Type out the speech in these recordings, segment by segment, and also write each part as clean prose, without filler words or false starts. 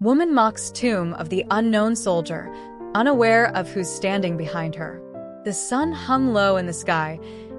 Woman mocks tomb of the unknown soldier, unaware of who's standing behind her. The sun hung low in the sky,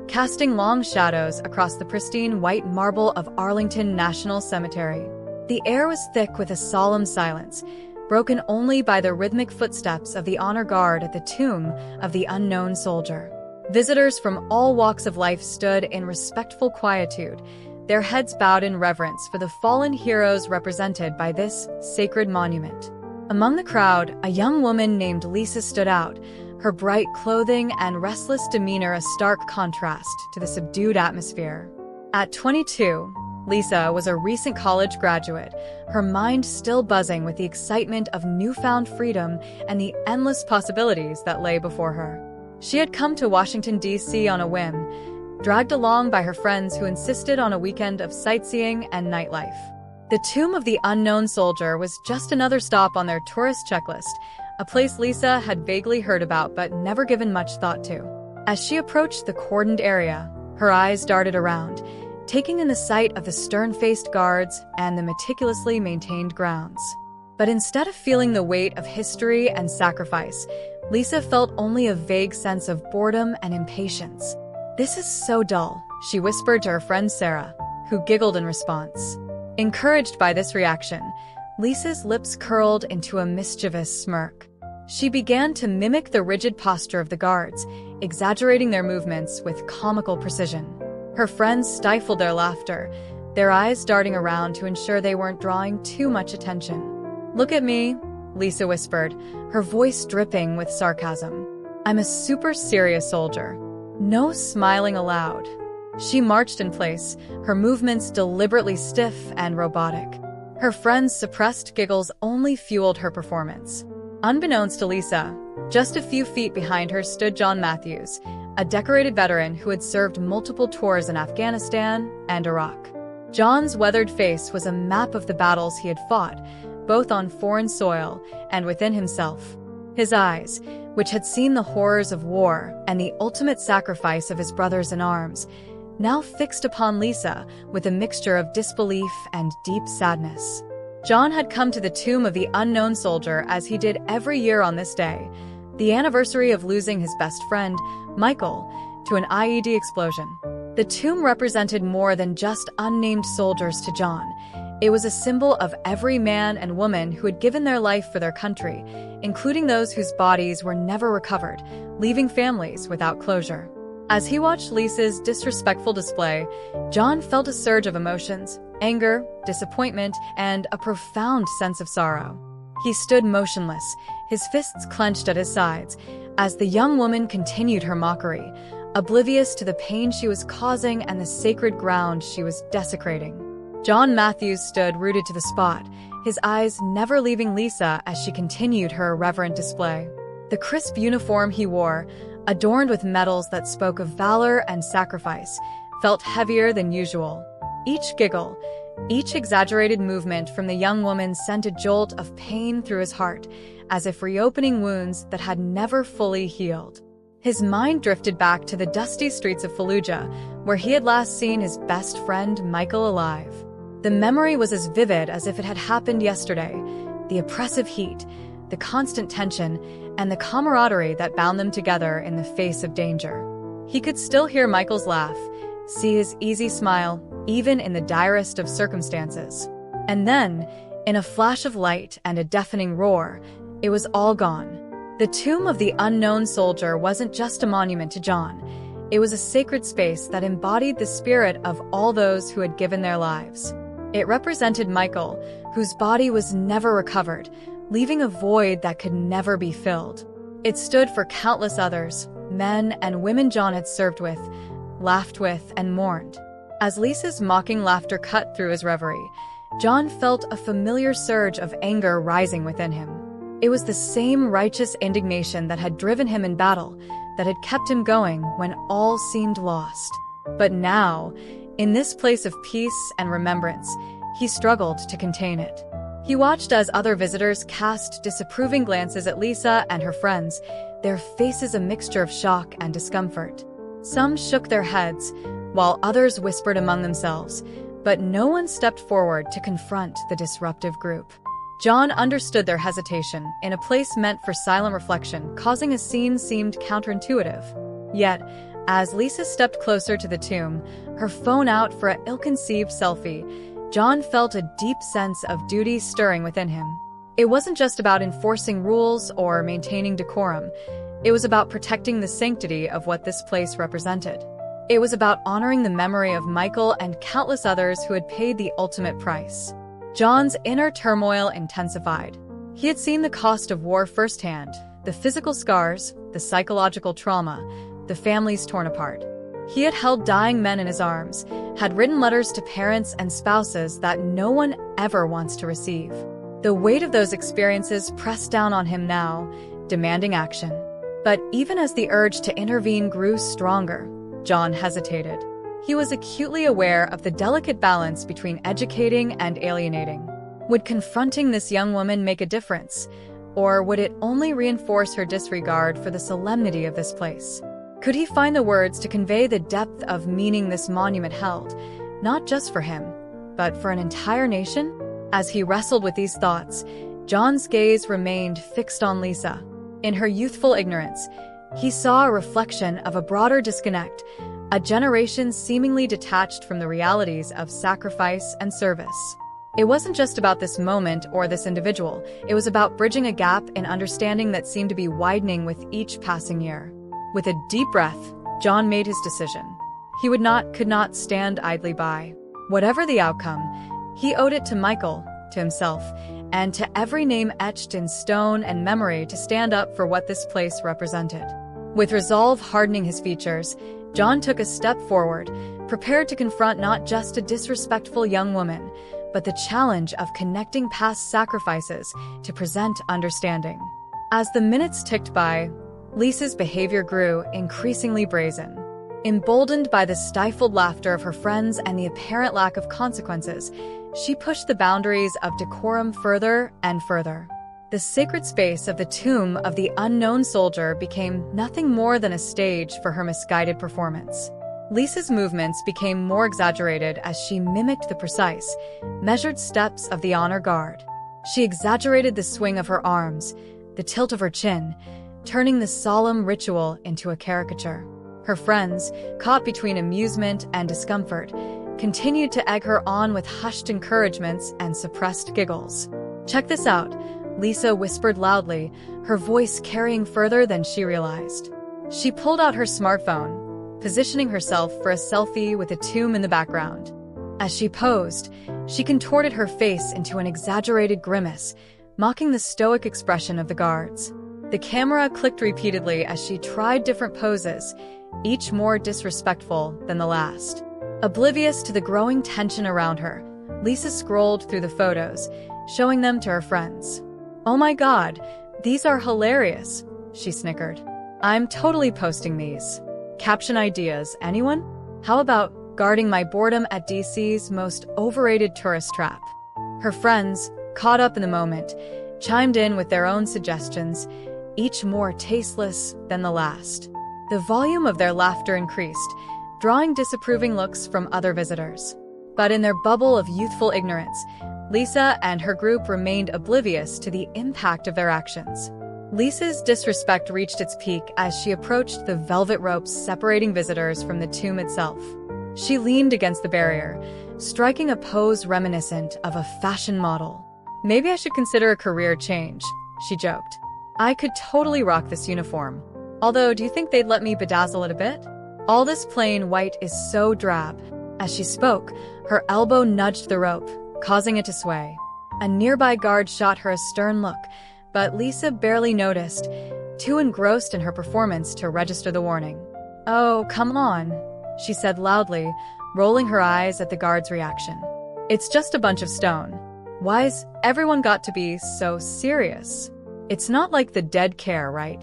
casting long shadows across the pristine white marble of Arlington National Cemetery. The air was thick with a solemn silence, broken only by the rhythmic footsteps of the honor guard at the tomb of the unknown soldier. Visitors from all walks of life stood in respectful quietude, their heads bowed in reverence for the fallen heroes represented by this sacred monument. Among the crowd, a young woman named Lisa stood out, her bright clothing and restless demeanor a stark contrast to the subdued atmosphere. At 22, Lisa was a recent college graduate, her mind still buzzing with the excitement of newfound freedom and the endless possibilities that lay before her. She had come to Washington, D.C. on a whim, dragged along by her friends who insisted on a weekend of sightseeing and nightlife. The tomb of the unknown soldier was just another stop on their tourist checklist, a place Lisa had vaguely heard about but never given much thought to. As she approached the cordoned area, her eyes darted around, taking in the sight of the stern-faced guards and the meticulously maintained grounds. But instead of feeling the weight of history and sacrifice, Lisa felt only a vague sense of boredom and impatience. "This is so dull," she whispered to her friend Sarah, who giggled in response. Encouraged by this reaction, Lisa's lips curled into a mischievous smirk. She began to mimic the rigid posture of the guards, exaggerating their movements with comical precision. Her friends stifled their laughter, their eyes darting around to ensure they weren't drawing too much attention. "Look at me," Lisa whispered, her voice dripping with sarcasm. "I'm a super serious soldier. No smiling allowed." She marched in place, her movements deliberately stiff and robotic. Her friends' suppressed giggles only fueled her performance. Unbeknownst to Lisa, just a few feet behind her stood John Matthews, a decorated veteran who had served multiple tours in Afghanistan and Iraq. John's weathered face was a map of the battles he had fought, both on foreign soil and within himself. His eyes, which had seen the horrors of war and the ultimate sacrifice of his brothers in arms, now fixed upon Lisa with a mixture of disbelief and deep sadness. John had come to the tomb of the unknown soldier as he did every year on this day, the anniversary of losing his best friend, Michael, to an IED explosion. The tomb represented more than just unnamed soldiers to John. It was a symbol of every man and woman who had given their life for their country, including those whose bodies were never recovered, leaving families without closure. As he watched Lisa's disrespectful display, John felt a surge of emotions, anger, disappointment, and a profound sense of sorrow. He stood motionless, his fists clenched at his sides, as the young woman continued her mockery, oblivious to the pain she was causing and the sacred ground she was desecrating. John Matthews stood rooted to the spot, his eyes never leaving Lisa as she continued her irreverent display. The crisp uniform he wore, adorned with medals that spoke of valor and sacrifice, felt heavier than usual. Each giggle, each exaggerated movement from the young woman sent a jolt of pain through his heart, as if reopening wounds that had never fully healed. His mind drifted back to the dusty streets of Fallujah, where he had last seen his best friend Michael alive. The memory was as vivid as if it had happened yesterday, the oppressive heat, the constant tension, and the camaraderie that bound them together in the face of danger. He could still hear Michael's laugh, see his easy smile, even in the direst of circumstances. And then, in a flash of light and a deafening roar, it was all gone. The tomb of the unknown soldier wasn't just a monument to John. It was a sacred space that embodied the spirit of all those who had given their lives. It represented Michael, whose body was never recovered, leaving a void that could never be filled. It stood for countless others, men and women John had served with, laughed with, and mourned. As Lisa's mocking laughter cut through his reverie, John felt a familiar surge of anger rising within him. It was the same righteous indignation that had driven him in battle, that had kept him going when all seemed lost. But now, in this place of peace and remembrance, he struggled to contain it. He watched as other visitors cast disapproving glances at Lisa and her friends, their faces a mixture of shock and discomfort. Some shook their heads, while others whispered among themselves, but no one stepped forward to confront the disruptive group. John understood their hesitation, in a place meant for silent reflection, causing a scene seemed counterintuitive. Yet, as Lisa stepped closer to the tomb, her phone out for an ill-conceived selfie, John felt a deep sense of duty stirring within him. It wasn't just about enforcing rules or maintaining decorum. It was about protecting the sanctity of what this place represented. It was about honoring the memory of Michael and countless others who had paid the ultimate price. John's inner turmoil intensified. He had seen the cost of war firsthand, the physical scars, the psychological trauma, the families torn apart. He had held dying men in his arms, had written letters to parents and spouses that no one ever wants to receive. The weight of those experiences pressed down on him now, demanding action. But even as the urge to intervene grew stronger, John hesitated. He was acutely aware of the delicate balance between educating and alienating. Would confronting this young woman make a difference, or would it only reinforce her disregard for the solemnity of this place? Could he find the words to convey the depth of meaning this monument held, not just for him, but for an entire nation? As he wrestled with these thoughts, John's gaze remained fixed on Lisa. In her youthful ignorance, he saw a reflection of a broader disconnect, a generation seemingly detached from the realities of sacrifice and service. It wasn't just about this moment or this individual. It was about bridging a gap in understanding that seemed to be widening with each passing year. With a deep breath, John made his decision. He could not stand idly by. Whatever the outcome, he owed it to Michael, to himself, and to every name etched in stone and memory to stand up for what this place represented. With resolve hardening his features, John took a step forward, prepared to confront not just a disrespectful young woman, but the challenge of connecting past sacrifices to present understanding. As the minutes ticked by, Lisa's behavior grew increasingly brazen. Emboldened by the stifled laughter of her friends and the apparent lack of consequences, she pushed the boundaries of decorum further and further. The sacred space of the tomb of the unknown soldier became nothing more than a stage for her misguided performance. Lisa's movements became more exaggerated as she mimicked the precise, measured steps of the honor guard. She exaggerated the swing of her arms, the tilt of her chin, turning the solemn ritual into a caricature. Her friends, caught between amusement and discomfort, continued to egg her on with hushed encouragements and suppressed giggles. "Check this out," Lisa whispered loudly, her voice carrying further than she realized. She pulled out her smartphone, positioning herself for a selfie with a tomb in the background. As she posed, she contorted her face into an exaggerated grimace, mocking the stoic expression of the guards. The camera clicked repeatedly as she tried different poses, each more disrespectful than the last. Oblivious to the growing tension around her, Lisa scrolled through the photos, showing them to her friends. "Oh my God, these are hilarious," she snickered. "I'm totally posting these. Caption ideas, anyone? How about guarding my boredom at DC's most overrated tourist trap?" Her friends, caught up in the moment, chimed in with their own suggestions, each more tasteless than the last. The volume of their laughter increased, drawing disapproving looks from other visitors. But in their bubble of youthful ignorance, Lisa and her group remained oblivious to the impact of their actions. Lisa's disrespect reached its peak as she approached the velvet ropes separating visitors from the tomb itself. She leaned against the barrier, striking a pose reminiscent of a fashion model. "Maybe I should consider a career change," she joked. "I could totally rock this uniform. Although, do you think they'd let me bedazzle it a bit? All this plain white is so drab." As she spoke, her elbow nudged the rope, causing it to sway. A nearby guard shot her a stern look, but Lisa barely noticed, too engrossed in her performance to register the warning. "Oh, come on," she said loudly, rolling her eyes at the guard's reaction. "It's just a bunch of stone. Why's everyone got to be so serious? It's not like the dead care, right?"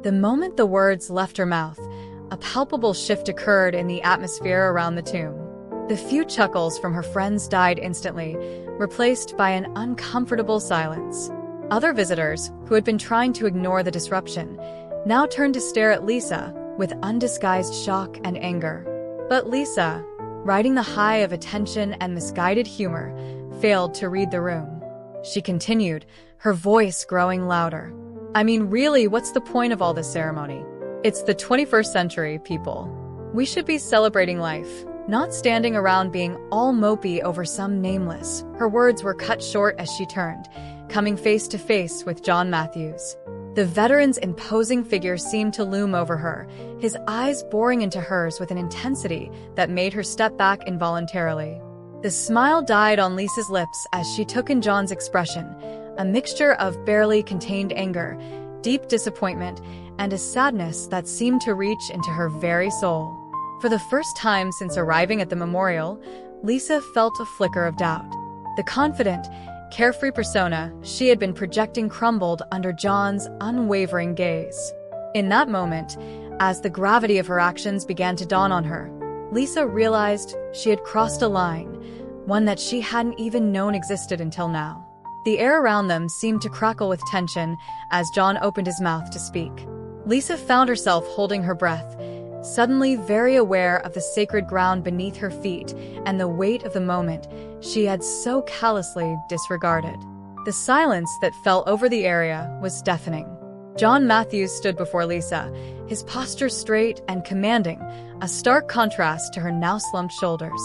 The moment the words left her mouth, a palpable shift occurred in the atmosphere around the tomb. The few chuckles from her friends died instantly, replaced by an uncomfortable silence. Other visitors, who had been trying to ignore the disruption, now turned to stare at Lisa with undisguised shock and anger. But Lisa, riding the high of attention and misguided humor, failed to read the room. She continued, her voice growing louder. I mean, really, what's the point of all this ceremony? It's the 21st century, people. We should be celebrating life, not standing around being all mopey over some nameless. Her words were cut short as she turned, coming face to face with John Matthews. The veteran's imposing figure seemed to loom over her, his eyes boring into hers with an intensity that made her step back involuntarily. The smile died on Lisa's lips as she took in John's expression, a mixture of barely contained anger, deep disappointment, and a sadness that seemed to reach into her very soul. For the first time since arriving at the memorial, Lisa felt a flicker of doubt. The confident, carefree persona she had been projecting crumbled under John's unwavering gaze. In that moment, as the gravity of her actions began to dawn on her, Lisa realized she had crossed a line, one that she hadn't even known existed until now. The air around them seemed to crackle with tension as John opened his mouth to speak. Lisa found herself holding her breath, suddenly very aware of the sacred ground beneath her feet and the weight of the moment she had so callously disregarded. The silence that fell over the area was deafening. John Matthews stood before Lisa, his posture straight and commanding, a stark contrast to her now slumped shoulders.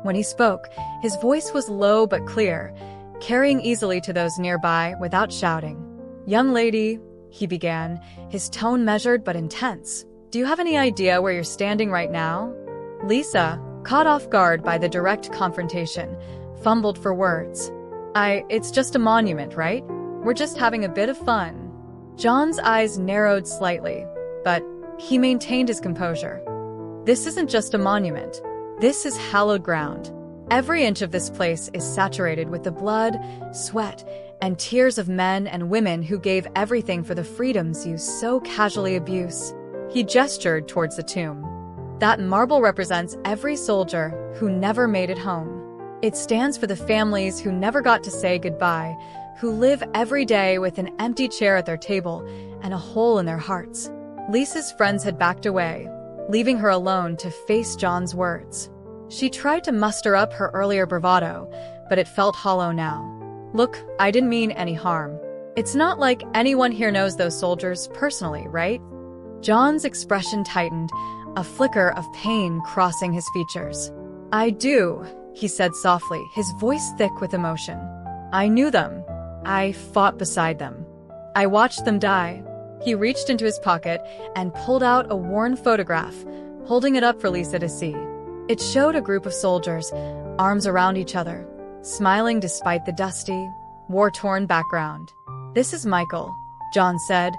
When he spoke, his voice was low but clear, carrying easily to those nearby without shouting. "Young lady," he began, his tone measured but intense, "do you have any idea where you're standing right now?" Lisa, caught off guard by the direct confrontation, fumbled for words. It's just a monument, right? We're just having a bit of fun." John's eyes narrowed slightly, but he maintained his composure. "This isn't just a monument. This is hallowed ground. Every inch of this place is saturated with the blood, sweat, and tears of men and women who gave everything for the freedoms you so casually abuse." He gestured towards the tomb. "That marble represents every soldier who never made it home. It stands for the families who never got to say goodbye, who live every day with an empty chair at their table and a hole in their hearts." Lisa's friends had backed away, leaving her alone to face John's words. She tried to muster up her earlier bravado, but it felt hollow now. "Look, I didn't mean any harm. It's not like anyone here knows those soldiers personally, right?" John's expression tightened, a flicker of pain crossing his features. "I do," he said softly, his voice thick with emotion. "I knew them. I fought beside them. I watched them die." He reached into his pocket and pulled out a worn photograph, holding it up for Lisa to see. It showed a group of soldiers, arms around each other, smiling despite the dusty, war-torn background. "This is Michael," John said,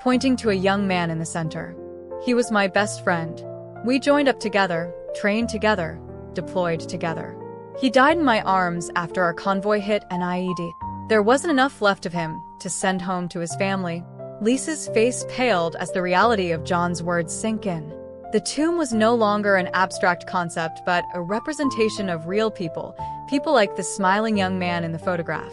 pointing to a young man in the center. "He was my best friend. We joined up together, trained together, deployed together. He died in my arms after our convoy hit an IED. There wasn't enough left of him to send home to his family." Lisa's face paled as the reality of John's words sank in. The tomb was no longer an abstract concept, but a representation of real people, people like the smiling young man in the photograph.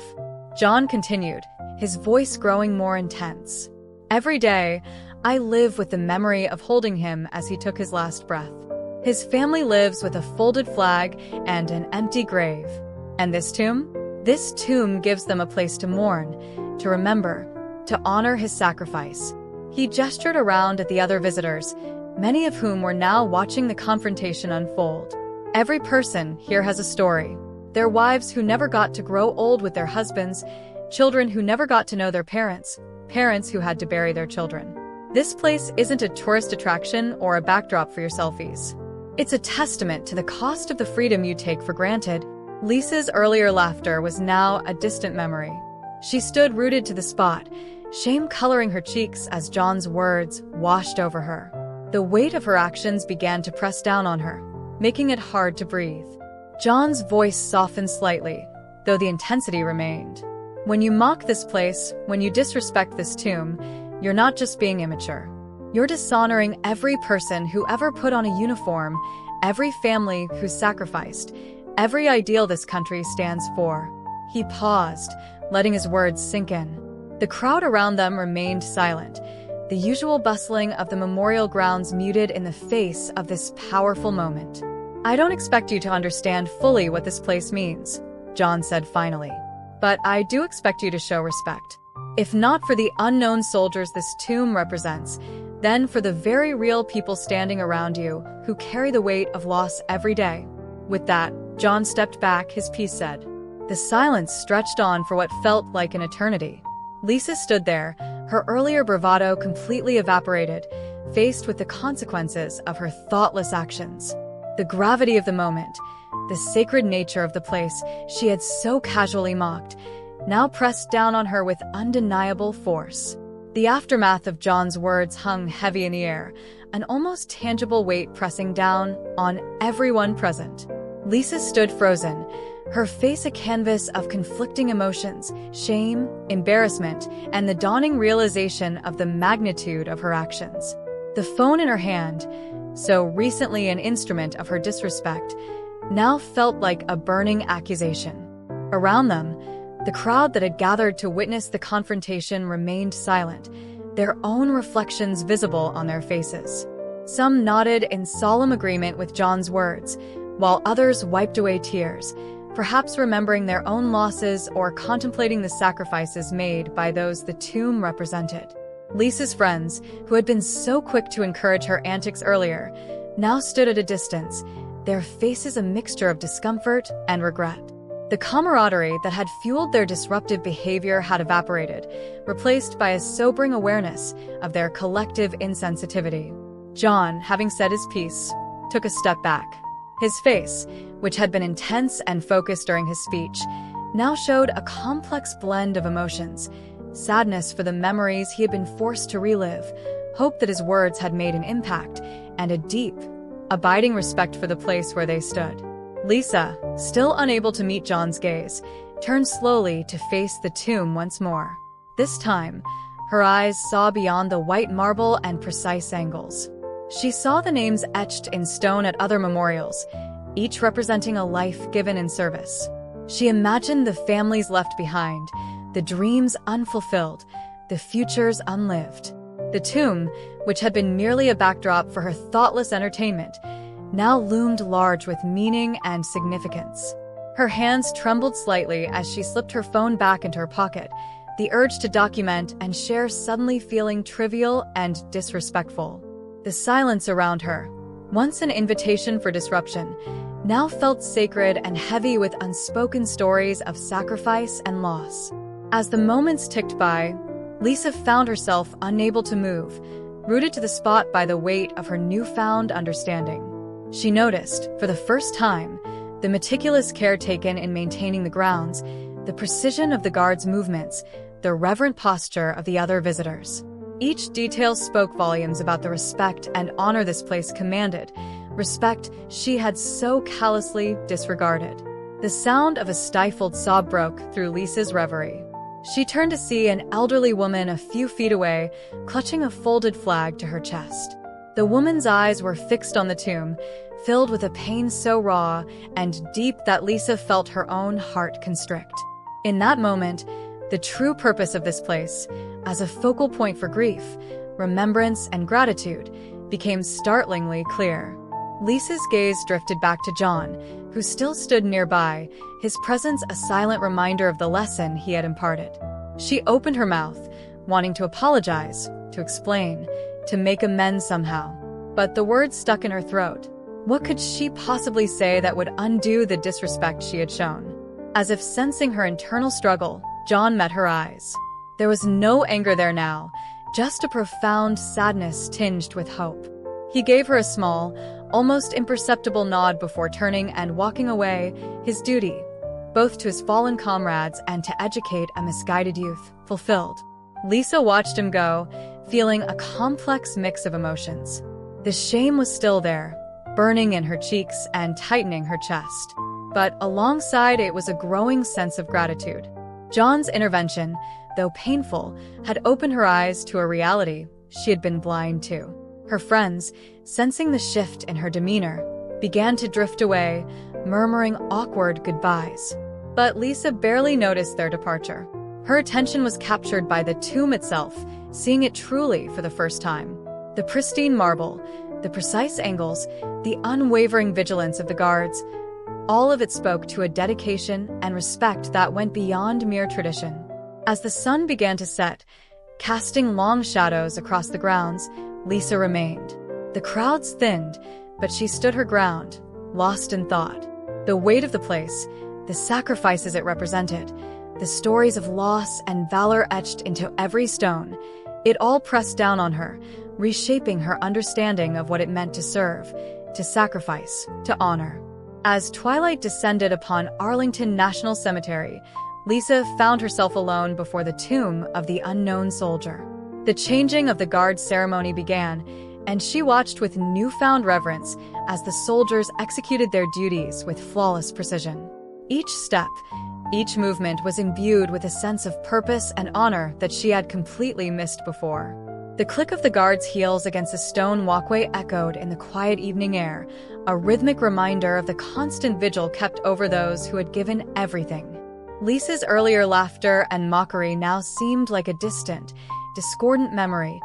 John continued, his voice growing more intense. "Every day, I live with the memory of holding him as he took his last breath. His family lives with a folded flag and an empty grave. And this tomb? This tomb gives them a place to mourn, to remember, to honor his sacrifice." He gestured around at the other visitors, many of whom were now watching the confrontation unfold. "Every person here has a story. Their wives who never got to grow old with their husbands, children who never got to know their parents, parents who had to bury their children. This place isn't a tourist attraction or a backdrop for your selfies. It's a testament to the cost of the freedom you take for granted." Lisa's earlier laughter was now a distant memory. She stood rooted to the spot, shame coloring her cheeks as John's words washed over her. The weight of her actions began to press down on her, making it hard to breathe. John's voice softened slightly, though the intensity remained. "When you mock this place, when you disrespect this tomb, you're not just being immature. You're dishonoring every person who ever put on a uniform, every family who sacrificed, every ideal this country stands for." He paused, letting his words sink in. The crowd around them remained silent, the usual bustling of the memorial grounds muted in the face of this powerful moment. "I don't expect you to understand fully what this place means," John said finally. but I do expect you to show respect. If not for the unknown soldiers this tomb represents, then for the very real people standing around you who carry the weight of loss every day." With that, John stepped back, his piece said. The silence stretched on for what felt like an eternity. Lisa stood there, her earlier bravado completely evaporated, faced with the consequences of her thoughtless actions. The gravity of the moment, the sacred nature of the place she had so casually mocked, now pressed down on her with undeniable force. The aftermath of John's words hung heavy in the air, an almost tangible weight pressing down on everyone present. Lisa stood frozen, her face a canvas of conflicting emotions, shame, embarrassment, and the dawning realization of the magnitude of her actions. The phone in her hand, so recently an instrument of her disrespect, now felt like a burning accusation. Around them, the crowd that had gathered to witness the confrontation remained silent, their own reflections visible on their faces. Some nodded in solemn agreement with John's words, while others wiped away tears, perhaps remembering their own losses or contemplating the sacrifices made by those the tomb represented. Lisa's friends, who had been so quick to encourage her antics earlier, now stood at a distance, their faces a mixture of discomfort and regret. The camaraderie that had fueled their disruptive behavior had evaporated, replaced by a sobering awareness of their collective insensitivity. John, having said his piece, took a step back. His face, which had been intense and focused during his speech, now showed a complex blend of emotions: sadness for the memories he had been forced to relive, hope that his words had made an impact, and a deep, abiding respect for the place where they stood. Lisa, still unable to meet John's gaze, turned slowly to face the tomb once more. This time, her eyes saw beyond the white marble and precise angles. She saw the names etched in stone at other memorials, each representing a life given in service. She imagined the families left behind, the dreams unfulfilled, the futures unlived. The tomb, which had been merely a backdrop for her thoughtless entertainment, now loomed large with meaning and significance. Her hands trembled slightly as she slipped her phone back into her pocket, the urge to document and share suddenly feeling trivial and disrespectful. The silence around her, once an invitation for disruption, now felt sacred and heavy with unspoken stories of sacrifice and loss. As the moments ticked by, Lisa found herself unable to move, rooted to the spot by the weight of her newfound understanding. She noticed, for the first time, the meticulous care taken in maintaining the grounds, the precision of the guards' movements, the reverent posture of the other visitors. Each detail spoke volumes about the respect and honor this place commanded, respect she had so callously disregarded. The sound of a stifled sob broke through Lisa's reverie. She turned to see an elderly woman a few feet away, clutching a folded flag to her chest. The woman's eyes were fixed on the tomb, filled with a pain so raw and deep that Lisa felt her own heart constrict. In that moment, the true purpose of this place, as a focal point for grief, remembrance, and gratitude, became startlingly clear. Lisa's gaze drifted back to John, who still stood nearby, his presence a silent reminder of the lesson he had imparted. She opened her mouth, wanting to apologize, to explain, to make amends somehow. But the words stuck in her throat. What could she possibly say that would undo the disrespect she had shown? As if sensing her internal struggle, John met her eyes. There was no anger there now, just a profound sadness tinged with hope. He gave her a small, almost imperceptible nod before turning and walking away, his duty, both to his fallen comrades and to educate a misguided youth, fulfilled. Lisa watched him go, feeling a complex mix of emotions. The shame was still there, burning in her cheeks and tightening her chest. But alongside it was a growing sense of gratitude. John's intervention, though painful, had opened her eyes to a reality she had been blind to. Her friends, sensing the shift in her demeanor, began to drift away, murmuring awkward goodbyes. But Lisa barely noticed their departure. Her attention was captured by the tomb itself, seeing it truly for the first time. The pristine marble, the precise angles, the unwavering vigilance of the guards, All of it spoke to a dedication and respect that went beyond mere tradition. As the sun began to set, casting long shadows across the grounds, Lisa remained. The crowds thinned, but she stood her ground, lost in thought. The weight of the place, the sacrifices it represented, the stories of loss and valor etched into every stone, it all pressed down on her, reshaping her understanding of what it meant to serve, to sacrifice, to honor. As twilight descended upon Arlington National Cemetery, Lisa found herself alone before the tomb of the unknown soldier. The changing of the guard ceremony began, and she watched with newfound reverence as the soldiers executed their duties with flawless precision. Each step, each movement was imbued with a sense of purpose and honor that she had completely missed before. The click of the guard's heels against a stone walkway echoed in the quiet evening air, a rhythmic reminder of the constant vigil kept over those who had given everything. Lisa's earlier laughter and mockery now seemed like a distant, discordant memory,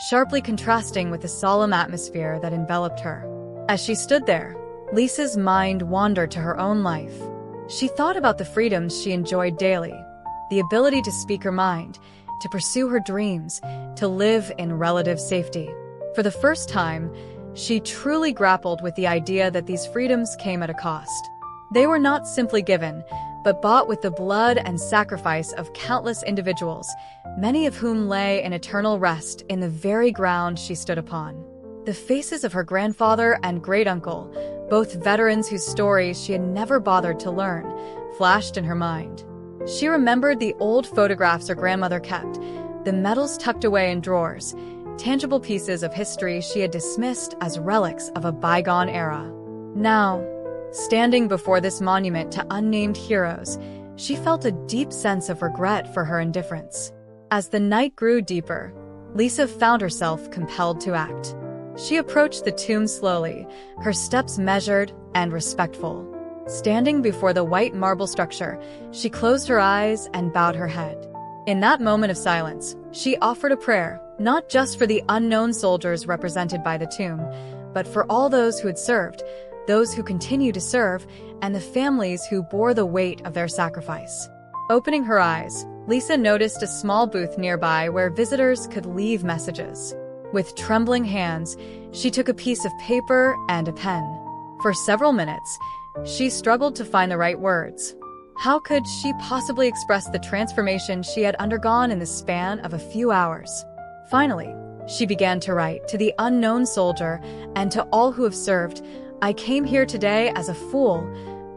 sharply contrasting with the solemn atmosphere that enveloped her. As she stood there, Lisa's mind wandered to her own life. She thought about the freedoms she enjoyed daily, the ability to speak her mind, to pursue her dreams, to live in relative safety. For the first time, she truly grappled with the idea that these freedoms came at a cost. They were not simply given, but bought with the blood and sacrifice of countless individuals, many of whom lay in eternal rest in the very ground she stood upon. The faces of her grandfather and great-uncle, both veterans whose stories she had never bothered to learn, flashed in her mind. She remembered the old photographs her grandmother kept, the medals tucked away in drawers, tangible pieces of history she had dismissed as relics of a bygone era. Now, standing before this monument to unnamed heroes, she felt a deep sense of regret for her indifference. As the night grew deeper, Lisa found herself compelled to act. She approached the tomb slowly, her steps measured and respectful. Standing before the white marble structure, she closed her eyes and bowed her head. In that moment of silence, she offered a prayer, not just for the unknown soldiers represented by the tomb, but for all those who had served, those who continue to serve, and the families who bore the weight of their sacrifice. Opening her eyes, Lisa noticed a small booth nearby where visitors could leave messages. With trembling hands, she took a piece of paper and a pen. For several minutes, she struggled to find the right words. How could she possibly express the transformation she had undergone in the span of a few hours? Finally, she began to write, "To the unknown soldier and to all who have served, I came here today as a fool,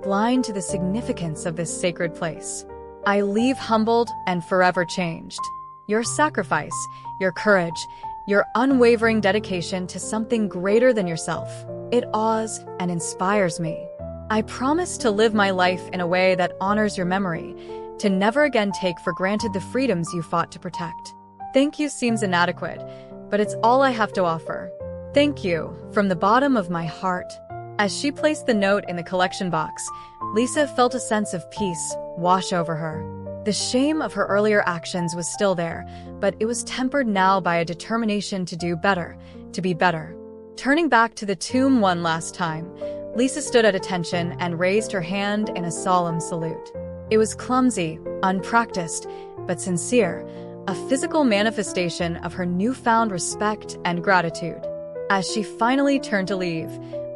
blind to the significance of this sacred place. I leave humbled and forever changed. Your sacrifice, your courage, your unwavering dedication to something greater than yourself, it awes and inspires me. I promise to live my life in a way that honors your memory, to never again take for granted the freedoms you fought to protect. Thank you seems inadequate, but it's all I have to offer. Thank you, from the bottom of my heart." As she placed the note in the collection box, Lisa felt a sense of peace wash over her. The shame of her earlier actions was still there, but it was tempered now by a determination to do better, to be better. Turning back to the tomb one last time, Lisa stood at attention and raised her hand in a solemn salute. It was clumsy, unpracticed, but sincere, a physical manifestation of her newfound respect and gratitude. As she finally turned to leave,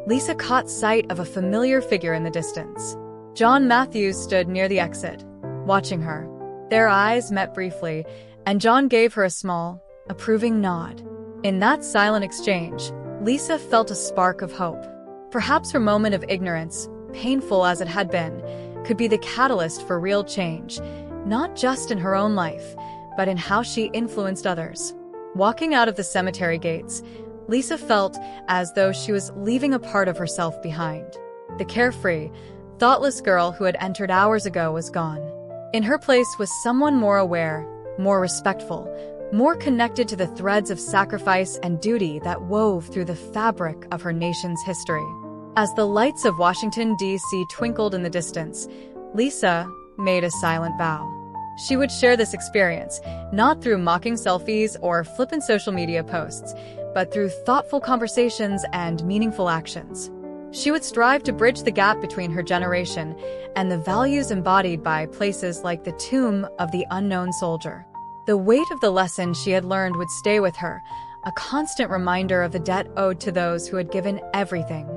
Lisa caught sight of a familiar figure in the distance. John Matthews stood near the exit, watching her. Their eyes met briefly, and John gave her a small, approving nod. In that silent exchange, Lisa felt a spark of hope. Perhaps her moment of ignorance, painful as it had been, could be the catalyst for real change, not just in her own life, but in how she influenced others. Walking out of the cemetery gates, Lisa felt as though she was leaving a part of herself behind. The carefree, thoughtless girl who had entered hours ago was gone. In her place was someone more aware, more respectful, more connected to the threads of sacrifice and duty that wove through the fabric of her nation's history. As the lights of Washington, D.C. twinkled in the distance, Lisa made a silent vow. She would share this experience, not through mocking selfies or flippant social media posts, but through thoughtful conversations and meaningful actions. She would strive to bridge the gap between her generation and the values embodied by places like the Tomb of the Unknown Soldier. The weight of the lesson she had learned would stay with her, a constant reminder of the debt owed to those who had given everything.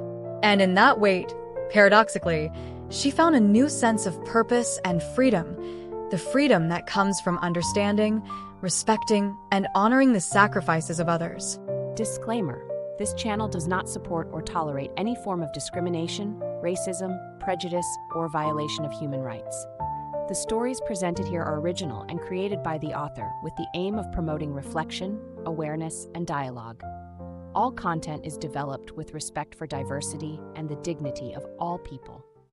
And in that weight, paradoxically, she found a new sense of purpose and freedom, the freedom that comes from understanding, respecting, and honoring the sacrifices of others. Disclaimer: this channel does not support or tolerate any form of discrimination, racism, prejudice, or violation of human rights. The stories presented here are original and created by the author with the aim of promoting reflection, awareness, and dialogue. All content is developed with respect for diversity and the dignity of all people.